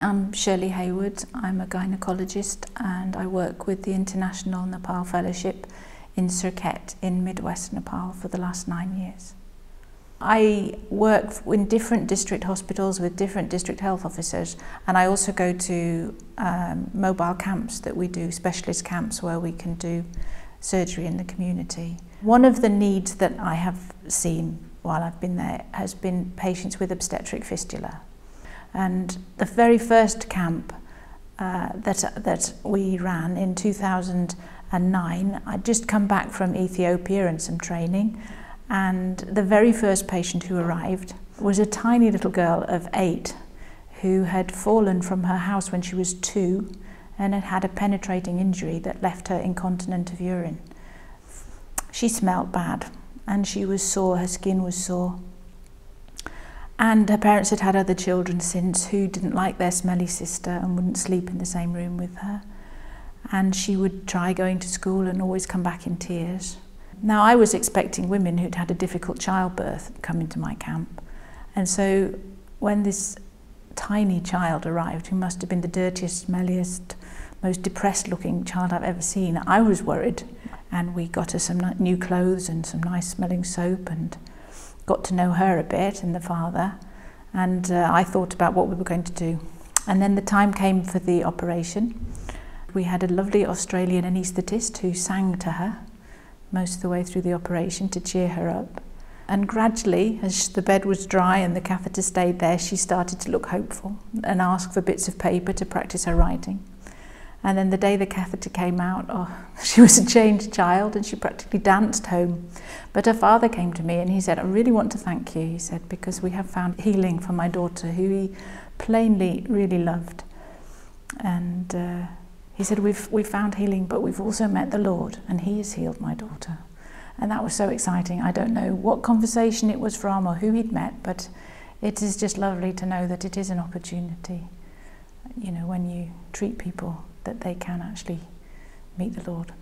I'm Shirley Heywood. I'm a gynaecologist and I work with the International Nepal Fellowship in Surkhet in Midwest Nepal for the last 9 years. I work in different district hospitals with different district health officers, and I also go to mobile camps that we do, specialist camps where we can do surgery in the community. One of the needs that I have seen while I've been there has been patients with obstetric fistula. And the very first camp that we ran in 2009, I'd just come back from Ethiopia and some training, and the very first patient who arrived was a tiny little girl of 8 who had fallen from her house when she was 2 and had had a penetrating injury that left her incontinent of urine. She smelt bad and she was sore, her skin was sore. And her parents had had other children since who didn't like their smelly sister and wouldn't sleep in the same room with her. And she would try going to school and always come back in tears. Now, I was expecting women who'd had a difficult childbirth come into my camp. And so when this tiny child arrived, who must have been the dirtiest, smelliest, most depressed looking child I've ever seen, I was worried. And we got her some new clothes and some nice smelling soap and got to know her a bit and the father, and I thought about what we were going to do. And then the time came for the operation. We had a lovely Australian anaesthetist who sang to her most of the way through the operation to cheer her up. And gradually, as the bed was dry and the catheter stayed there, she started to look hopeful and ask for bits of paper to practice her writing. And then the day the catheter came out, she was a changed child and she practically danced home. But her father came to me and he said, "I really want to thank you," he said, "because we have found healing for my daughter, who he plainly really loved." And he said, we've found healing, but we've also met the Lord and he has healed my daughter. And that was so exciting. I don't know what conversation it was from or who he'd met, but it is just lovely to know that it is an opportunity, you know, when you treat people, that they can actually meet the Lord.